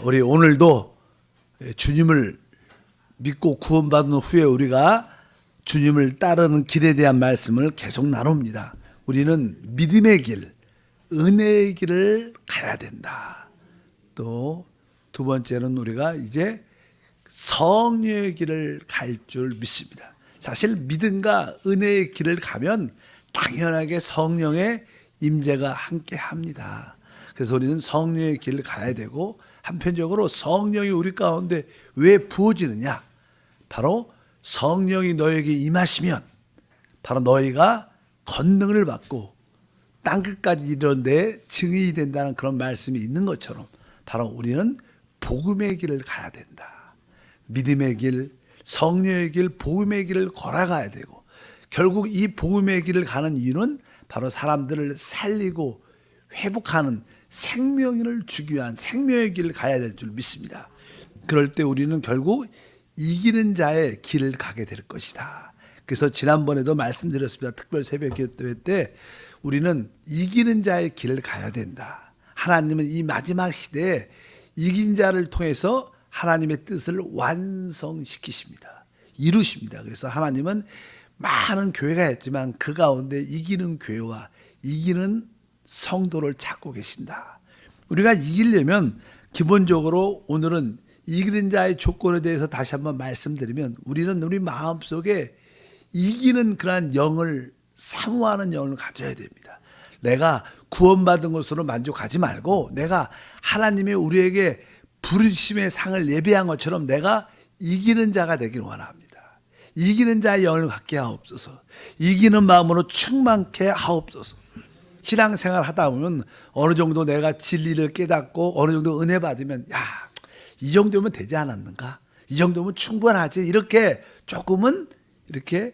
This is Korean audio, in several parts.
우리 오늘도 주님을 믿고 구원받은 후에 우리가 주님을 따르는 길에 대한 말씀을 계속 나눕니다. 우리는 믿음의 길, 은혜의 길을 가야 된다. 또 두 번째는 우리가 이제 성령의 길을 갈 줄 믿습니다. 사실 믿음과 은혜의 길을 가면 당연하게 성령의 임재가 함께 합니다. 그래서 우리는 성령의 길을 가야 되고, 한편적으로 성령이 우리 가운데 왜 부어지느냐? 바로 성령이 너에게 임하시면 바로 너희가 권능을 받고 땅끝까지 이르는 데 증인이 된다는 그런 말씀이 있는 것처럼 바로 우리는 복음의 길을 가야 된다. 믿음의 길, 성령의 길, 복음의 길을 걸어가야 되고, 결국 이 복음의 길을 가는 이유는 바로 사람들을 살리고 회복하는 생명을 주기 위한 생명의 길을 가야 될 줄 믿습니다. 그럴 때 우리는 결국 이기는 자의 길을 가게 될 것이다. 그래서 지난번에도 말씀드렸습니다. 특별 새벽 기도 때 우리는 이기는 자의 길을 가야 된다. 하나님은 이 마지막 시대에 이긴 자를 통해서 하나님의 뜻을 완성시키십니다. 이루십니다. 그래서 하나님은 많은 교회가 있지만 그 가운데 이기는 교회와 이기는 성도를 찾고 계신다. 우리가 이기려면 기본적으로 오늘은 이기는 자의 조건에 대해서 다시 한번 말씀드리면, 우리는 우리 마음속에 이기는 그러한 영을 사모하는 영을 가져야 됩니다. 내가 구원받은 것으로 만족하지 말고 내가 하나님의 우리에게 부르심의 상을 예비한 것처럼 내가 이기는 자가 되길 원합니다. 이기는 자의 영을 갖게 하옵소서. 이기는 마음으로 충만케 하옵소서. 신앙생활 하다 보면 어느 정도 내가 진리를 깨닫고 어느 정도 은혜 받으면, 이 정도면 되지 않았는가? 이 정도면 충분하지. 이렇게 조금은 이렇게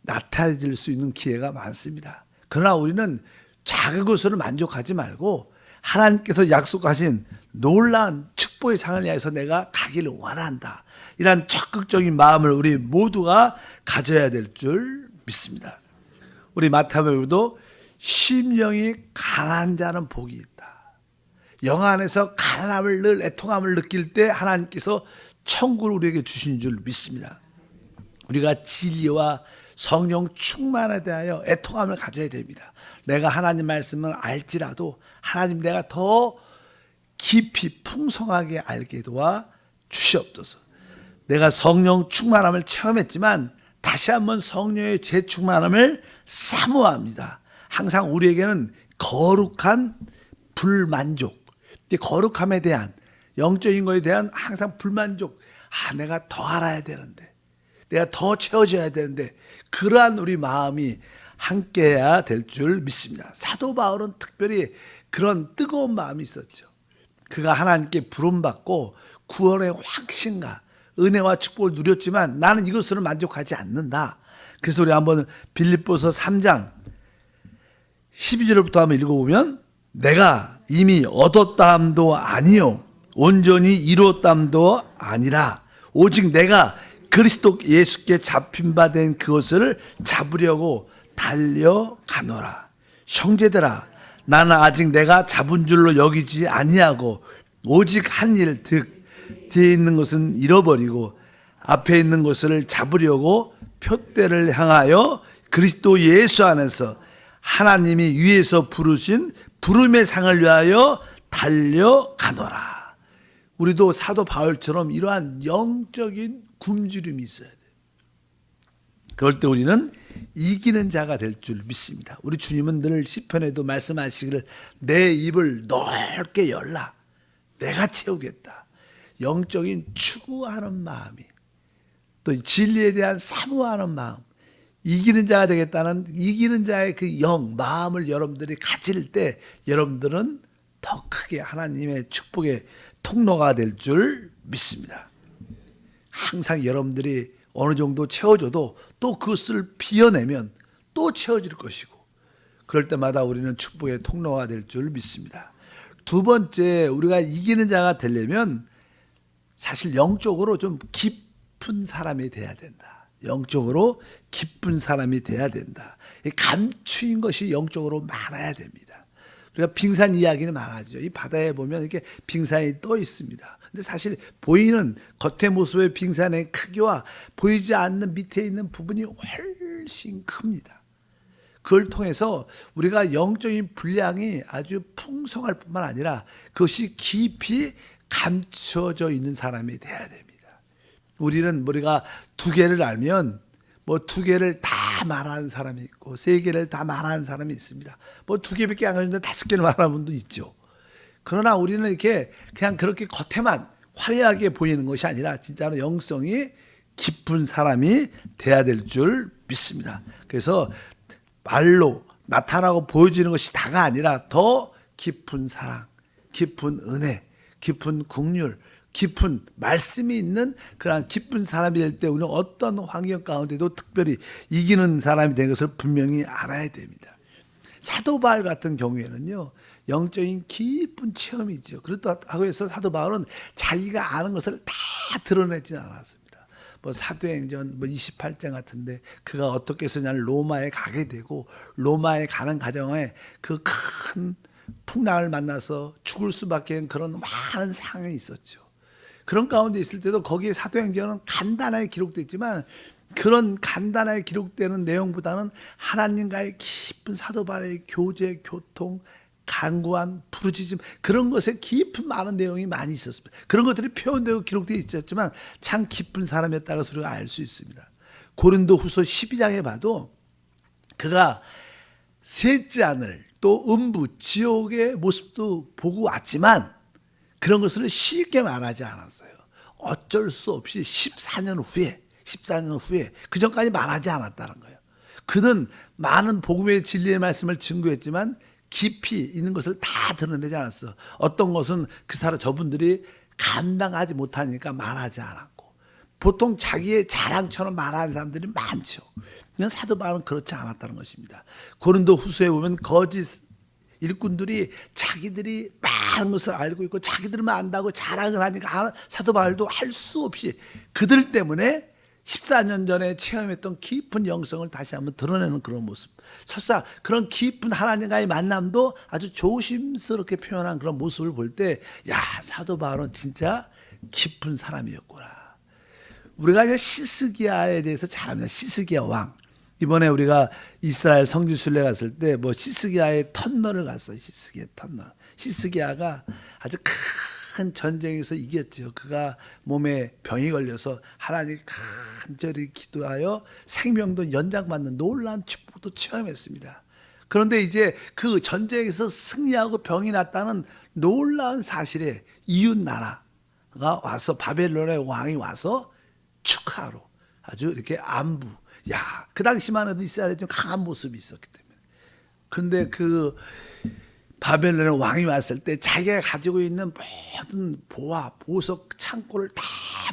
나타질 수 있는 기회가 많습니다. 그러나 우리는 작은 것으로 만족하지 말고 하나님께서 약속하신 놀라운 축복의 상을 위해서 내가 가기를 원한다. 이런 적극적인 마음을 우리 모두가 가져야 될 줄 믿습니다. 우리 마태복음에도 심령이 가난한 자는 복이 있다. 영 안에서 가난함을 늘 애통함을 느낄 때 하나님께서 천국을 우리에게 주신 줄 믿습니다. 우리가 진리와 성령 충만에 대하여 애통함을 가져야 됩니다. 내가 하나님 말씀을 알지라도 하나님 내가 더 깊이 풍성하게 알게 도와 주시옵소서. 내가 성령 충만함을 체험했지만 다시 한번 성령의 재충만함을 사모합니다. 항상 우리에게는 거룩한 불만족, 거룩함에 대한 영적인 것에 대한 항상 불만족, 내가 더 알아야 되는데, 내가 더 채워져야 되는데, 그러한 우리 마음이 함께해야 될 줄 믿습니다. 사도 바울은 특별히 그런 뜨거운 마음이 있었죠. 그가 하나님께 부름받고 구원의 확신과 은혜와 축복을 누렸지만 나는 이것으로 만족하지 않는다. 그래서 우리 한번 빌립보서 3장 12절부터 한번 읽어보면, 내가 이미 얻었다함도 아니요 온전히 이루었다함도 아니라 오직 내가 그리스도 예수께 잡힌 바 된 그것을 잡으려고 달려가노라. 형제들아, 나는 아직 내가 잡은 줄로 여기지 아니하고 오직 한 일, 즉 뒤에 있는 것은 잃어버리고 앞에 있는 것을 잡으려고 표대를 향하여 그리스도 예수 안에서 하나님이 위에서 부르신 부름의 상을 위하여 달려가노라. 우리도 사도 바울처럼 이러한 영적인 굶주림이 있어야 돼요. 그럴 때 우리는 이기는 자가 될 줄 믿습니다. 우리 주님은 늘 시편에도 말씀하시기를 내 입을 넓게 열라. 내가 채우겠다. 영적인 추구하는 마음이, 또 진리에 대한 사모하는 마음, 이기는 자가 되겠다는 이기는 자의 그 영, 마음을 여러분들이 가질 때 여러분들은 더 크게 하나님의 축복의 통로가 될 줄 믿습니다. 항상 여러분들이 어느 정도 채워줘도 또 그것을 비워내면 또 채워질 것이고, 그럴 때마다 우리는 축복의 통로가 될 줄 믿습니다. 두 번째, 우리가 이기는 자가 되려면 사실 영적으로 좀 깊은 사람이 돼야 된다. 영적으로 깊은 사람이 돼야 된다. 감추인 것이 영적으로 많아야 됩니다. 우리가 빙산 이야기는 많아죠. 이 바다에 보면 이렇게 빙산이 떠 있습니다. 근데 사실 보이는 겉의 모습의 빙산의 크기와 보이지 않는 밑에 있는 부분이 훨씬 큽니다. 그걸 통해서 우리가 영적인 분량이 아주 풍성할 뿐만 아니라 그것이 깊이 감춰져 있는 사람이 돼야 됩니다. 우리는 우리가 두 개를 알면 뭐 두 개를 다 말하는 사람이 있고 세 개를 다 말하는 사람이 있습니다. 뭐 두 개밖에 안 가는데 다섯 개를 말하는 분도 있죠. 그러나 우리는 이렇게 그냥 그렇게 겉에만 화려하게 보이는 것이 아니라 진짜로 영성이 깊은 사람이 돼야 될 줄 믿습니다. 그래서 말로 나타나고 보여지는 것이 다가 아니라 더 깊은 사랑, 깊은 은혜, 깊은 긍휼, 깊은 말씀이 있는 그런 깊은 사람이 될 때 우리는 어떤 환경 가운데도 특별히 이기는 사람이 된 것을 분명히 알아야 됩니다. 사도 바울 같은 경우에는요, 영적인 깊은 체험이 있죠. 그렇다고 해서 사도 바울은 자기가 아는 것을 다 드러내지는 않았습니다. 뭐 사도행전 28장 같은데 그가 어떻게 해서 로마에 가게 되고 로마에 가는 과정에 그 큰 풍랑을 만나서 죽을 수밖에 없는 그런 많은 상황이 있었죠. 그런 가운데 있을 때도 거기에 사도행전은 간단하게 기록되어 있지만 그런 간단하게 기록되는 내용보다는 하나님과의 깊은 사도 바울의 교제, 교통, 간구한 부르짖음 그런 것에 깊은 많은 내용이 많이 있었습니다. 그런 것들이 표현되고 기록되어 있었지만 참 깊은 사람이었다고 우리가 알 수 있습니다. 고린도후서 12장에 봐도 그가 셋째 하늘 또 음부 지옥의 모습도 보고 왔지만 그런 것을 쉽게 말하지 않았어요. 어쩔 수 없이 14년 후에 그 전까지 말하지 않았다는 거예요. 그는 많은 복음의 진리의 말씀을 증거했지만 깊이 있는 것을 다 드러내지 않았어. 어떤 것은 저분들이 감당하지 못하니까 말하지 않았고 보통 자기의 자랑처럼 말하는 사람들이 많죠. 그냥 사도 바울은 그렇지 않았다는 것입니다. 고린도 후서에 보면 거짓 일꾼들이 자기들이 많은 것을 알고 있고 자기들만 안다고 자랑을 하니까 사도 바울도 할 수 없이 그들 때문에 14년 전에 체험했던 깊은 영성을 다시 한번 드러내는 그런 모습. 설사 그런 깊은 하나님과의 만남도 아주 조심스럽게 표현한 그런 모습을 볼 때, 야, 사도 바울은 진짜 깊은 사람이었구나. 우리가 이제 시스기야에 대해서 잘 압니다. 시스기야 왕. 이번에 우리가 이스라엘 성지순례 갔을 때 시스기야의 터널을 갔어요. 시스기야 터널. 시스기야가 아주 큰 전쟁에서 이겼죠. 그가 몸에 병이 걸려서 하나님 간절히 기도하여 생명도 연장받는 놀라운 축복도 체험했습니다. 그런데 이제 그 전쟁에서 승리하고 병이 났다는 놀라운 사실에 이웃 나라가 와서 바벨론의 왕이 와서 축하하러 아주 이렇게 안부. 야, 그 당시만 해도 이스라엘에 좀 강한 모습이 있었기 때문에. 그런데 그 바벨론의 왕이 왔을 때 자기가 가지고 있는 모든 보화, 보석, 창고를 다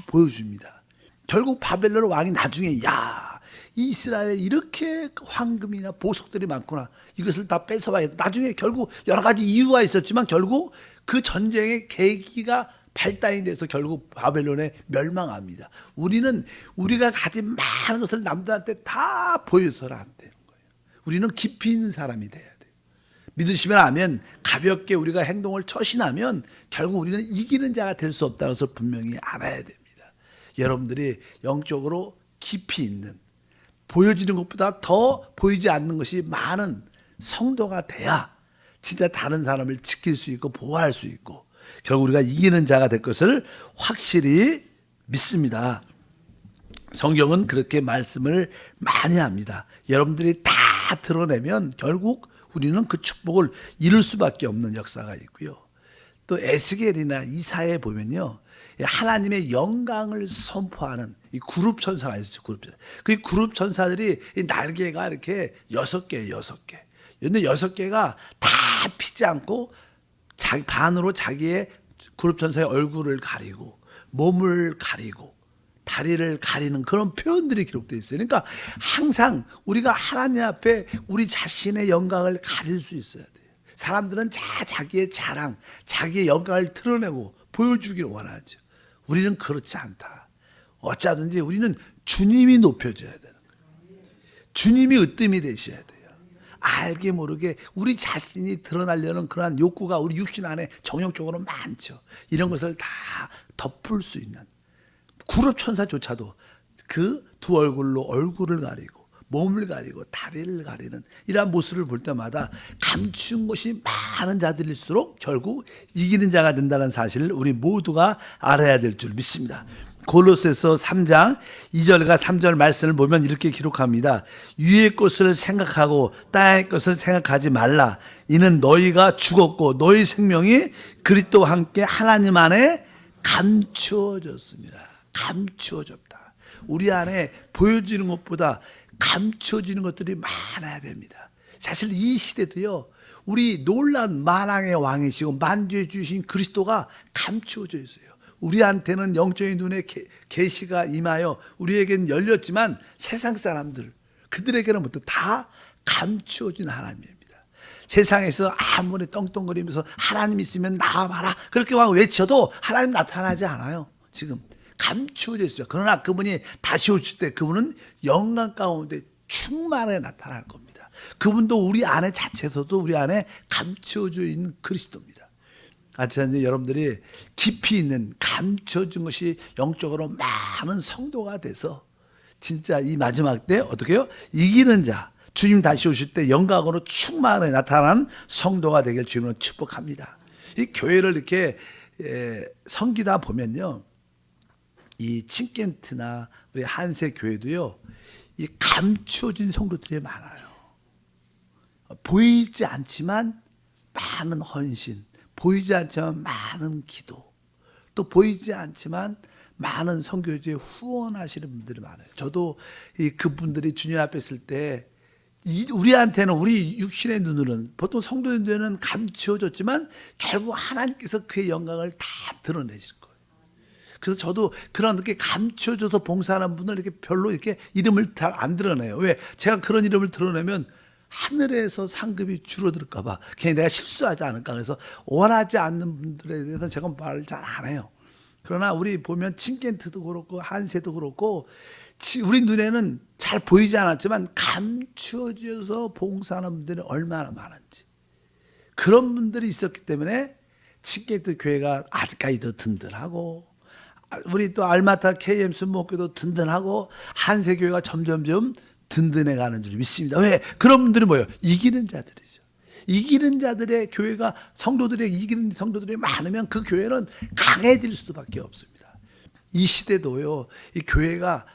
보여줍니다. 결국 바벨론 왕이 나중에 야, 이스라엘에 이렇게 황금이나 보석들이 많구나. 이것을 다 뺏어와야겠다. 나중에 결국 여러 가지 이유가 있었지만 결국 그 전쟁의 계기가 발단이 돼서 결국 바벨론에 멸망합니다. 우리는 우리가 가진 많은 것을 남들한테 다 보여서는 안 되는 거예요. 우리는 깊이 있는 사람이 돼야 돼요. 믿으시면 아멘. 가볍게 우리가 행동을 처신하면 결국 우리는 이기는 자가 될 수 없다는 것을 분명히 알아야 됩니다. 여러분들이 영적으로 깊이 있는 보여지는 것보다 더 보이지 않는 것이 많은 성도가 돼야 진짜 다른 사람을 지킬 수 있고 보호할 수 있고 결국 우리가 이기는 자가 될 것을 확실히 믿습니다. 성경은 그렇게 말씀을 많이 합니다. 여러분들이 다 드러내면 결국 우리는 그 축복을 이룰 수밖에 없는 역사가 있고요. 또 에스겔이나 이사야에 보면요, 하나님의 영광을 선포하는 이 그룹 천사가 있었죠. 그 그룹 천사들이 이 날개가 이렇게 6개예요, 6개. 근데 6개가 다 피지 않고 반으로 자기의 그룹 천사의 얼굴을 가리고 몸을 가리고 다리를 가리는 그런 표현들이 기록되어 있어요. 그러니까 항상 우리가 하나님 앞에 우리 자신의 영광을 가릴 수 있어야 돼요. 사람들은 자기의 자랑, 자기의 영광을 드러내고 보여주기를 원하죠. 우리는 그렇지 않다. 어쩌든지 우리는 주님이 높여져야 되는 거예요. 주님이 으뜸이 되셔야 돼요. 알게 모르게 우리 자신이 드러나려는 그러한 욕구가 우리 육신 안에 정욕적으로 많죠. 이런 것을 다 덮을 수 있는 구럽 천사조차도 그 두 얼굴로 얼굴을 가리고 몸을 가리고 다리를 가리는 이러한 모습을 볼 때마다 감춘 것이 많은 자들일수록 결국 이기는 자가 된다는 사실을 우리 모두가 알아야 될 줄 믿습니다. 골로새서 3장 2절과 3절 말씀을 보면 이렇게 기록합니다. 위의 것을 생각하고 땅의 것을 생각하지 말라. 이는 너희가 죽었고 너희 생명이 그리스도와 함께 하나님 안에 감추어졌습니다. 감추어졌다. 우리 안에 보여지는 것보다 감추어지는 것들이 많아야 됩니다. 사실 이 시대도요, 우리 놀라운 만왕의 왕이시고 만주해 주신 그리스도가 감추어져 있어요. 우리한테는 영적인 눈에 계시가 임하여 우리에게는 열렸지만 세상 사람들, 그들에게는 뭐다 감추어진 하나님입니다. 세상에서 아무리 떵떵거리면서 하나님 있으면 나와봐라 그렇게 막 외쳐도 하나님 나타나지 않아요. 지금 감추어져 있어요. 그러나 그분이 다시 오실 때 그분은 영광 가운데 충만하게 나타날 겁니다. 그분도 우리 안에 자체에서도 우리 안에 감추어져 있는 그리스도입니다. 아참 여러분들이 깊이 있는 감춰진 것이 영적으로 많은 성도가 돼서 진짜 이 마지막 때 어떻게 해요? 이기는 자, 주님 다시 오실 때 영광으로 충만하게 나타나는 성도가 되길 주님은 축복합니다. 이 교회를 이렇게 섬기다 보면요, 이 칭켄트나 우리 한세 교회도요, 이 감추어진 성도들이 많아요. 보이지 않지만 많은 헌신, 보이지 않지만 많은 기도, 또 보이지 않지만 많은 선교지에 후원하시는 분들이 많아요. 저도 그분들이 주님 앞에 있을 때 우리한테는 우리 육신의 눈으로는 보통 성도들은 감추어졌지만 결국 하나님께서 그의 영광을 다 드러내실 거예요. 그래서 저도 그런 이렇게 감추어져서 봉사하는 분을 이렇게 별로 이렇게 이름을 잘 안 드러내요. 왜? 제가 그런 이름을 드러내면 하늘에서 상급이 줄어들까봐 괜히 내가 실수하지 않을까. 그래서 원하지 않는 분들에 대해서 제가 말을 잘 안 해요. 그러나 우리 보면 칭켄트도 그렇고 한세도 그렇고 우리 눈에는 잘 보이지 않았지만 감추어져서 봉사하는 분들이 얼마나 많은지, 그런 분들이 있었기 때문에 칭켄트 교회가 아직까지 더 든든하고, 우리 또 알마타 KM 순목교도 든든하고, 한세교회가 점점점 든든해가는 줄 믿습니다. 왜? 그런 분들이 뭐예요? 이기는 자들이죠. 이기는 자들의 교회가, 성도들의 이기는 성도들이 많으면 그 교회는 강해질 수밖에 없습니다. 이 시대도요, 이 교회가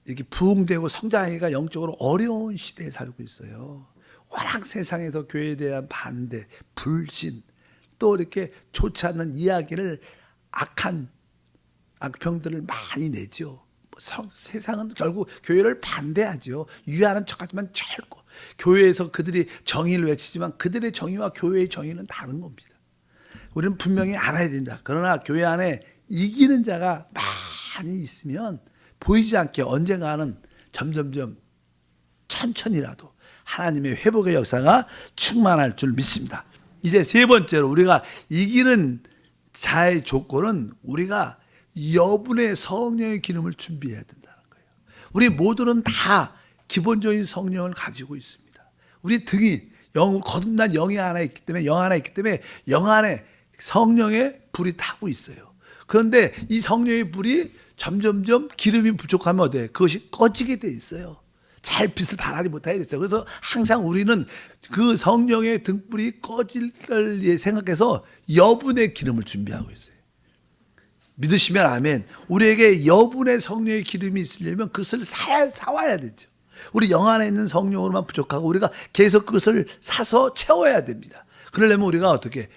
이렇게 부흥되고 성장하기가 영적으로 어려운 시대에 살고 있어요. 워낙 세상에서 교회에 대한 반대, 불신, 또 이렇게 좋지 않는 이야기를, 악한 악평들을 많이 내죠. 세상은 결국 교회를 반대하죠. 유하는 척하지만 절고, 교회에서 그들이 정의를 외치지만 그들의 정의와 교회의 정의는 다른 겁니다. 우리는 분명히 알아야 된다. 그러나 교회 안에 이기는 자가 많이 있으면 보이지 않게 언젠가는 점점점 천천히라도 하나님의 회복의 역사가 충만할 줄 믿습니다. 이제 세 번째로 우리가 이기는 자의 조건은 우리가 여분의 성령의 기름을 준비해야 된다는 거예요. 우리 모두는 다 기본적인 성령을 가지고 있습니다. 우리 등이 거듭난 영이 하나 있기 때문에, 영 안에 성령의 불이 타고 있어요. 그런데 이 성령의 불이 점점점 기름이 부족하면 어때? 그것이 꺼지게 돼 있어요. 잘 빛을 발하지 못하게 됐어요. 그래서 항상 우리는 그 성령의 등불이 꺼질 걸 생각해서 여분의 기름을 준비하고 있어요. 믿으시면 아멘. 우리에게 여분의 성령의 기름이 있으려면 그것을 사와야 되죠. 우리 영 안에 있는 성령으로만 부족하고 우리가 계속 그것을 사서 채워야 됩니다. 그러려면 우리가 어떻게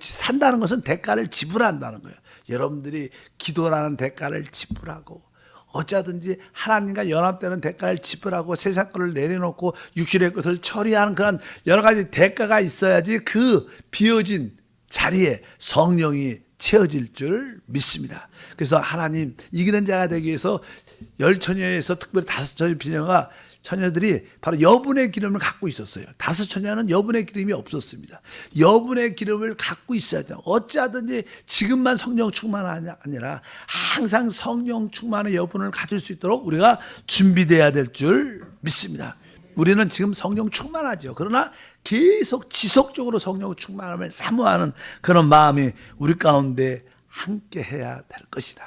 산다는 것은 대가를 지불한다는 거예요. 여러분들이 기도라는 대가를 지불하고, 어쩌든지 하나님과 연합되는 대가를 지불하고, 세상 것을 내려놓고 육신의 것을 처리하는 그런 여러 가지 대가가 있어야지 그 비어진 자리에 성령이 채워질 줄 믿습니다. 그래서 하나님 이기는 자가 되기 위해서 10처녀에서 특별히 5처녀들이 바로 여분의 기름을 갖고 있었어요. 5처녀는 여분의 기름이 없었습니다. 여분의 기름을 갖고 있어야죠. 어찌하든지 지금만 성령 충만이 아니라 항상 성령 충만의 여분을 가질 수 있도록 우리가 준비되어야 될 줄 믿습니다. 우리는 지금 성령 충만하죠. 그러나 계속 지속적으로 성령 충만함을 사모하는 그런 마음이 우리 가운데 함께 해야 될 것이다.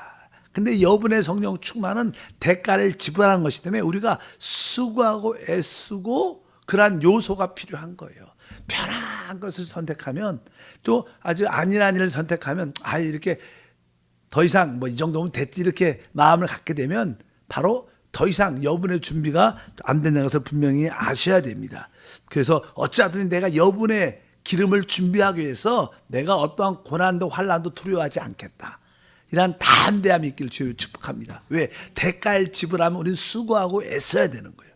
근데 여분의 성령 충만은 대가를 지불하는 것이기 때문에 우리가 수고하고 애쓰고 그러한 요소가 필요한 거예요. 편한 것을 선택하면, 또 아주 아니란 일을 선택하면, 이렇게 더 이상 이 정도면 됐지, 이렇게 마음을 갖게 되면 바로 더 이상 여분의 준비가 안 된다는 것을 분명히 아셔야 됩니다. 그래서 어찌하든 내가 여분의 기름을 준비하기 위해서 내가 어떠한 고난도 환난도 두려워하지 않겠다, 이러한 담대함이 있기를 주여 축복합니다. 왜? 대가를 지불하면 우리는 수고하고 애써야 되는 거예요.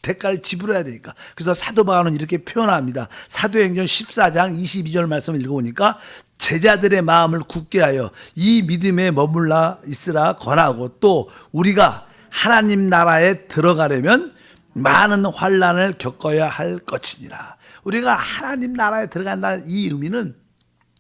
대가를 지불해야 되니까. 그래서 사도 바울은 이렇게 표현합니다. 사도행전 14장 22절 말씀을 읽어보니까 제자들의 마음을 굳게 하여 이 믿음에 머물러 있으라 권하고, 또 우리가 하나님 나라에 들어가려면 많은 환난을 겪어야 할 것이니라. 우리가 하나님 나라에 들어간다는 이 의미는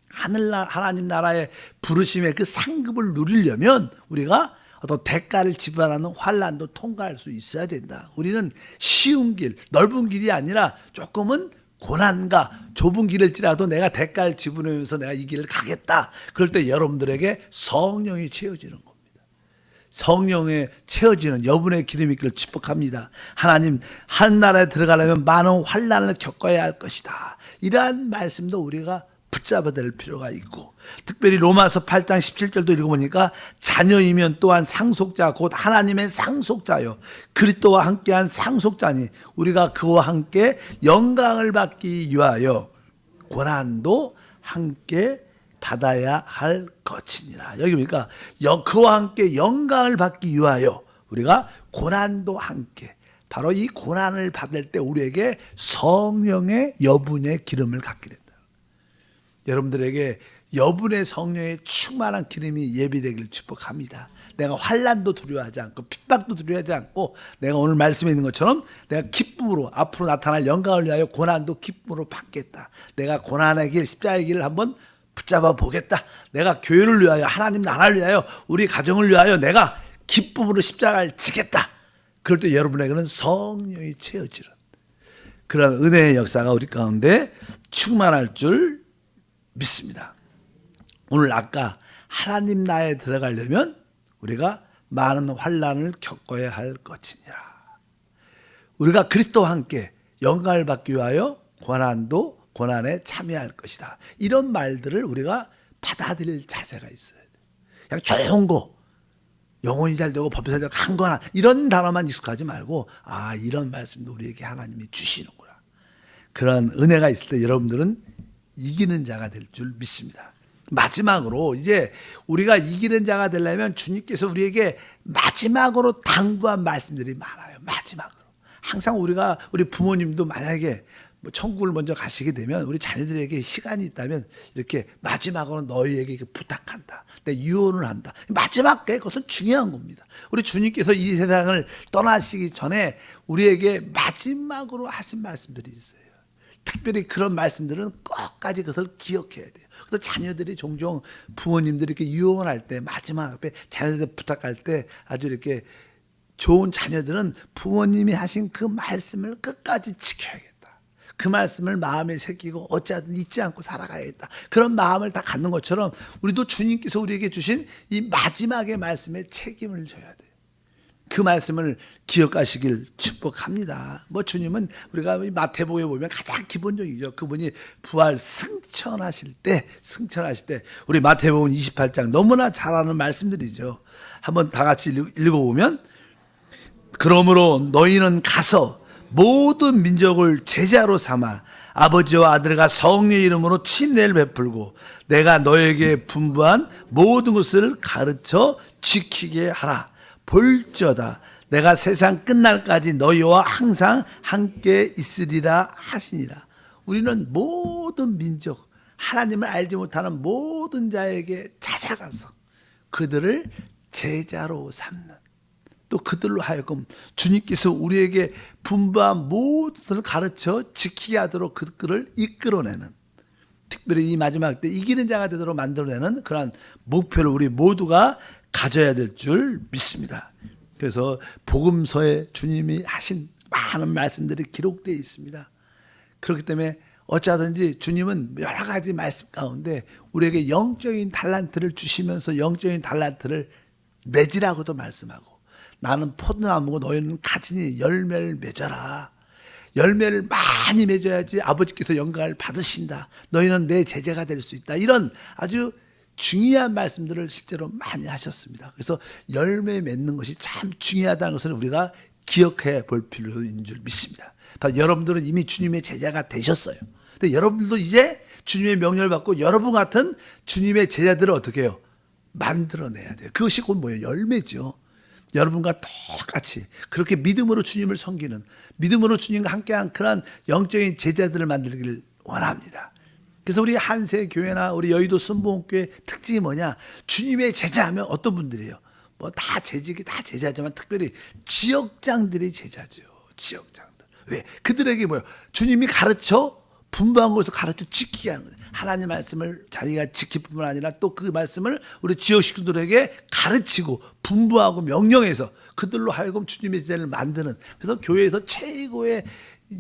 하나님 나라의 부르심의 그 상급을 누리려면 우리가 어떤 대가를 지불하는 환난도 통과할 수 있어야 된다. 우리는 쉬운 길, 넓은 길이 아니라 조금은 고난과 좁은 길일지라도 내가 대가를 지불하면서 내가 이 길을 가겠다. 그럴 때 여러분들에게 성령이 채워지는 겁니다. 성령에 채워지는 여분의 기름이 있기를 축복합니다. 하나님 한 나라에 들어가려면 많은 환난을 겪어야 할 것이다. 이러한 말씀도 우리가 붙잡아야 될 필요가 있고, 특별히 로마서 8장 17절도 읽어보니까 자녀이면 또한 상속자 곧 하나님의 상속자요 그리스도와 함께한 상속자니 우리가 그와 함께 영광을 받기 위하여 고난도 함께 받아야 할 것이니라. 여기 보니까 그와 함께 영광을 받기 위하여 우리가 고난도 함께, 바로 이 고난을 받을 때 우리에게 성령의 여분의 기름을 갖게 된다. 여러분들에게 여분의 성령의 충만한 기름이 예비되기를 축복합니다. 내가 환난도 두려워하지 않고 핍박도 두려워하지 않고, 내가 오늘 말씀에 있는 것처럼 내가 기쁨으로 앞으로 나타날 영광을 위하여 고난도 기쁨으로 받겠다. 내가 고난의 길, 십자가의 길을 한번 붙잡아 보겠다. 내가 교회를 위하여, 하나님 나라를 위하여, 우리 가정을 위하여 내가 기쁨으로 십자가를 지겠다. 그럴 때 여러분에게는 성령이 채워지는 그런 은혜의 역사가 우리 가운데 충만할 줄 믿습니다. 오늘 아까 하나님 나라에 들어가려면 우리가 많은 환난을 겪어야 할 것이니라. 우리가 그리스도와 함께 영광을 받기 위하여 고난도 고난에 참여할 것이다. 이런 말들을 우리가 받아들일 자세가 있어야 돼. 그냥 좋은 거, 영혼이 잘 되고 법이 잘 되고 강건한 이런 단어만 익숙하지 말고, 이런 말씀도 우리에게 하나님이 주시는구나. 그런 은혜가 있을 때 여러분들은 이기는 자가 될 줄 믿습니다. 마지막으로 이제 우리가 이기는 자가 되려면 주님께서 우리에게 마지막으로 당부한 말씀들이 많아요. 마지막으로. 항상 우리 부모님도 만약에 천국을 먼저 가시게 되면 우리 자녀들에게 시간이 있다면 이렇게 마지막으로 너희에게 부탁한다. 내 유언을 한다. 마지막 그것은 중요한 겁니다. 우리 주님께서 이 세상을 떠나시기 전에 우리에게 마지막으로 하신 말씀들이 있어요. 특별히 그런 말씀들은 끝까지 그것을 기억해야 돼요. 그래서 자녀들이 종종 부모님들이 이렇게 유언할 때, 마지막 앞에 자녀들 부탁할 때 아주 이렇게 좋은 자녀들은 부모님이 하신 그 말씀을 끝까지 지켜야겠다. 그 말씀을 마음에 새기고 어찌하든 잊지 않고 살아가야겠다. 그런 마음을 다 갖는 것처럼 우리도 주님께서 우리에게 주신 이 마지막의 말씀에 책임을 져야 돼요. 그 말씀을 기억하시길 축복합니다. 주님은 우리가 마태복음에 보면 가장 기본적이죠. 그분이 부활 승천하실 때 우리 마태복음 28장 너무나 잘 아는 말씀들이죠. 한번 다 같이 읽어보면, 그러므로 너희는 가서 모든 민족을 제자로 삼아 아버지와 아들과 성령의 이름으로 침례를 베풀고 내가 너에게 분부한 모든 것을 가르쳐 지키게 하라. 볼지어다 내가 세상 끝날까지 너희와 항상 함께 있으리라 하시니라. 우리는 모든 민족, 하나님을 알지 못하는 모든 자에게 찾아가서 그들을 제자로 삼는, 또 그들로 하여금 주님께서 우리에게 분부한 모든 것을 가르쳐 지키게 하도록 그들을 이끌어내는, 특별히 이 마지막 때 이기는 자가 되도록 만들어내는 그러한 목표를 우리 모두가 가져야 될 줄 믿습니다. 그래서 복음서에 주님이 하신 많은 말씀들이 기록되어 있습니다. 그렇기 때문에 어쩌든지 주님은 여러 가지 말씀 가운데 우리에게 영적인 달란트를 주시면서 영적인 달란트를 맺으라고도 말씀하고, 나는 포도나무고 너희는 가지니 열매를 맺어라. 열매를 많이 맺어야지 아버지께서 영광을 받으신다. 너희는 내 제자가 될 수 있다. 이런 아주 중요한 말씀들을 실제로 많이 하셨습니다. 그래서 열매 맺는 것이 참 중요하다는 것을 우리가 기억해 볼 필요인 줄 믿습니다. 여러분들은 이미 주님의 제자가 되셨어요. 근데 여러분들도 이제 주님의 명령을 받고 여러분 같은 주님의 제자들을 어떻게 해요? 만들어내야 돼요. 그것이 곧 뭐예요? 열매죠. 여러분과 똑같이 그렇게 믿음으로 주님을 섬기는, 믿음으로 주님과 함께한 그런 영적인 제자들을 만들기를 원합니다. 그래서 우리 한세교회나 우리 여의도 순복음교회 특징이 뭐냐? 주님의 제자하면 어떤 분들이에요? 뭐 다 재직이 다 제자지만 특별히 지역장들이 제자죠. 지역장들. 왜? 그들에게 뭐예요? 주님이 가르쳐 분부한 것을 가르쳐 지키게 하는 거예요. 하나님 말씀을 자기가 지킬 뿐만 아니라 또 그 말씀을 우리 지역 식구들에게 가르치고 분부하고 명령해서 그들로 하여금 주님의 제자를 만드는, 그래서 교회에서 최고의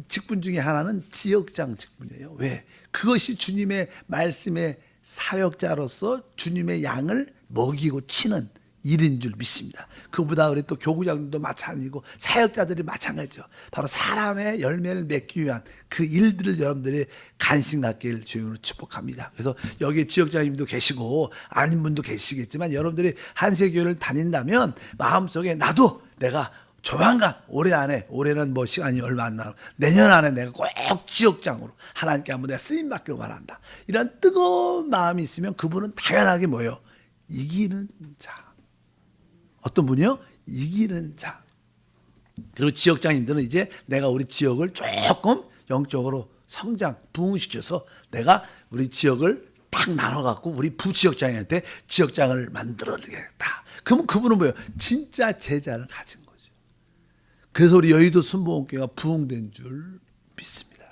직분 중에 하나는 지역장 직분이에요. 왜? 그것이 주님의 말씀의 사역자로서 주님의 양을 먹이고 치는 일인 줄 믿습니다. 그보다 우리 또 교구장도 마찬가지고 사역자들이 마찬가지죠. 바로 사람의 열매를 맺기 위한 그 일들을 여러분들이 관심 갖길 주님으로 축복합니다. 그래서 여기 지역장님도 계시고 아닌 분도 계시겠지만 여러분들이 한세교회를 다닌다면 마음속에 나도 내가 조만간 올해 안에, 올해는 뭐 시간이 얼마 안 남아, 내년 안에 내가 꼭 지역장으로 하나님께 한번 내가 쓰임 받기를 바란다. 이런 뜨거운 마음이 있으면 그분은 당연하게 뭐예요? 이기는 자. 어떤 분이요? 이기는 자. 그리고 지역장님들은 이제 내가 우리 지역을 조금 영적으로 성장, 부흥시켜서 내가 우리 지역을 딱 나눠갖고 우리 부지역장한테 지역장을 만들어내겠다. 그러면 그분은 뭐예요? 진짜 제자를 가진 거죠. 그래서 우리 여의도 순복음교회가 부흥된 줄 믿습니다.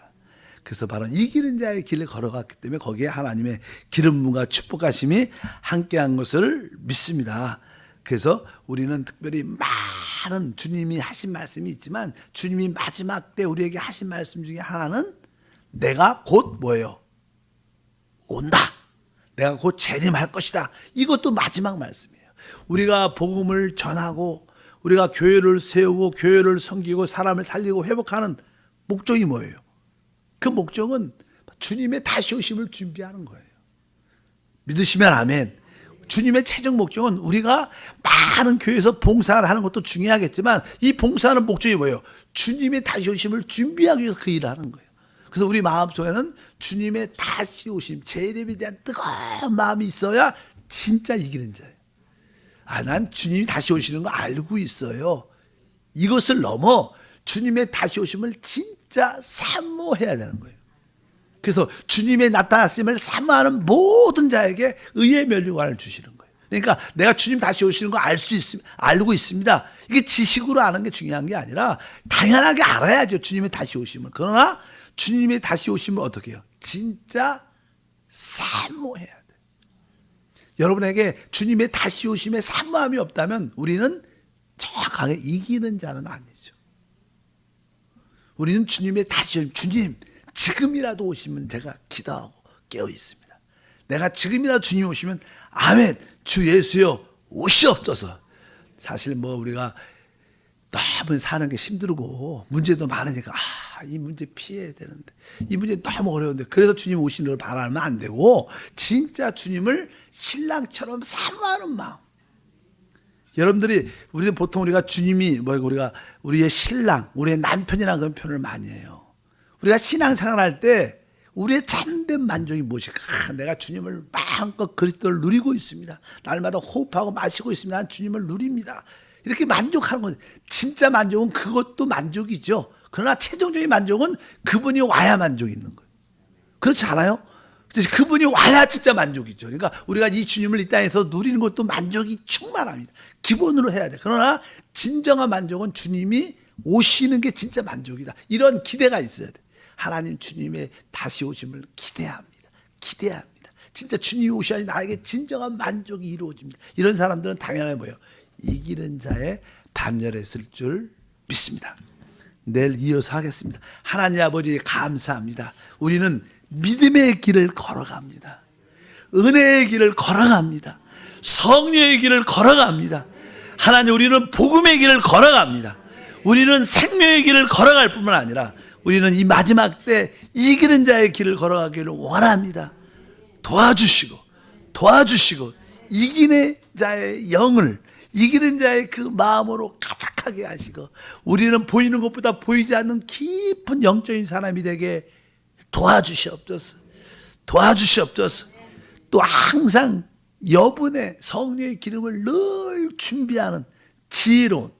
그래서 바로 이기는 자의 길을 걸어갔기 때문에 거기에 하나님의 기름부음과 축복하심이 함께한 것을 믿습니다. 그래서 우리는 특별히 많은 주님이 하신 말씀이 있지만 주님이 마지막 때 우리에게 하신 말씀 중에 하나는 내가 곧 뭐예요? 온다. 내가 곧 재림할 것이다. 이것도 마지막 말씀이에요. 우리가 복음을 전하고 우리가 교회를 세우고 교회를 섬기고 사람을 살리고 회복하는 목적이 뭐예요? 그 목적은 주님의 다시 오심을 준비하는 거예요. 믿으시면 아멘. 주님의 최종 목적은 우리가 많은 교회에서 봉사를 하는 것도 중요하겠지만 이 봉사하는 목적이 뭐예요? 주님의 다시 오심을 준비하기 위해서 그 일을 하는 거예요. 그래서 우리 마음속에는 주님의 다시 오심, 재림에 대한 뜨거운 마음이 있어야 진짜 이기는 자예요. 난 주님이 다시 오시는 거 알고 있어요. 이것을 넘어 주님의 다시 오심을 진짜 사모해야 되는 거예요. 그래서 주님의 나타났음을 사모하는 모든 자에게 의의 면류관을 주시는 거예요. 그러니까 내가 주님 다시 오시는 거 알고 있습니다. 이게 지식으로 아는 게 중요한 게 아니라 당연하게 알아야죠. 주님의 다시 오심을. 그러나 주님의 다시 오심을 어떻게 해요? 진짜 사모해야 돼요. 여러분에게 주님의 다시 오심에 사모함이 없다면 우리는 정확하게 이기는 자는 아니죠. 우리는 주님의 다시 오심, 주님 지금이라도 오시면 제가 기도하고 깨어 있습니다. 내가 지금이라도 주님 오시면 아멘, 주 예수여 오시옵소서. 사실 뭐 우리가 너무 사는 게 힘들고 문제도 많으니까 이 문제 피해야 되는데 이 문제 너무 어려운데 그래서 주님 오시는 걸 바라면 안 되고 진짜 주님을 신랑처럼 사모하는 마음. 여러분들이 우리는 보통 우리가 주님이 우리가 우리의 신랑, 우리의 남편이라는 그런 표현을 많이 해요. 우리가 신앙생활 할 때 우리의 참된 만족이 무엇일까? 내가 주님을 마음껏 그리스도를 누리고 있습니다. 날마다 호흡하고 마시고 있습니다. 난 주님을 누립니다. 이렇게 만족하는 거죠. 진짜 만족은 그것도 만족이죠. 그러나 최종적인 만족은 그분이 와야 만족이 있는 거예요. 그렇지 않아요? 그분이 와야 진짜 만족이죠. 그러니까 우리가 이 주님을 이 땅에서 누리는 것도 만족이 충만합니다. 기본으로 해야 돼. 그러나 진정한 만족은 주님이 오시는 게 진짜 만족이다. 이런 기대가 있어야 돼. 하나님 주님의 다시 오심을 기대합니다. 기대합니다. 진짜 주님이 오셔야지 나에게 진정한 만족이 이루어집니다. 이런 사람들은 당연히 뭐예요? 이기는 자의 반열에 있을 줄 믿습니다. 내일 이어서 하겠습니다. 하나님 아버지 감사합니다. 우리는 믿음의 길을 걸어갑니다. 은혜의 길을 걸어갑니다. 성령의 길을 걸어갑니다. 하나님, 우리는 복음의 길을 걸어갑니다. 우리는 생명의 길을 걸어갈 뿐만 아니라 우리는 이 마지막 때 이기는 자의 길을 걸어가기를 원합니다. 도와주시고 이기는 자의 영을, 이기는 자의 그 마음으로 가득하게 하시고, 우리는 보이는 것보다 보이지 않는 깊은 영적인 사람이 되게 도와주시옵소서. 또 항상 여분의 성령의 기름을 늘 준비하는 지혜로운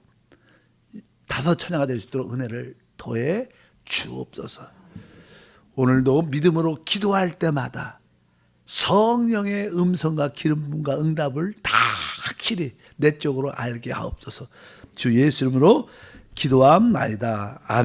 다섯 처녀가 될 수 있도록 은혜를 더해 주옵소서. 오늘도 믿음으로 기도할 때마다 성령의 음성과 기름 부음과 응답을 다 확실히 내적으로 알게 하옵소서. 주 예수 이름으로 기도함나이다. 아멘.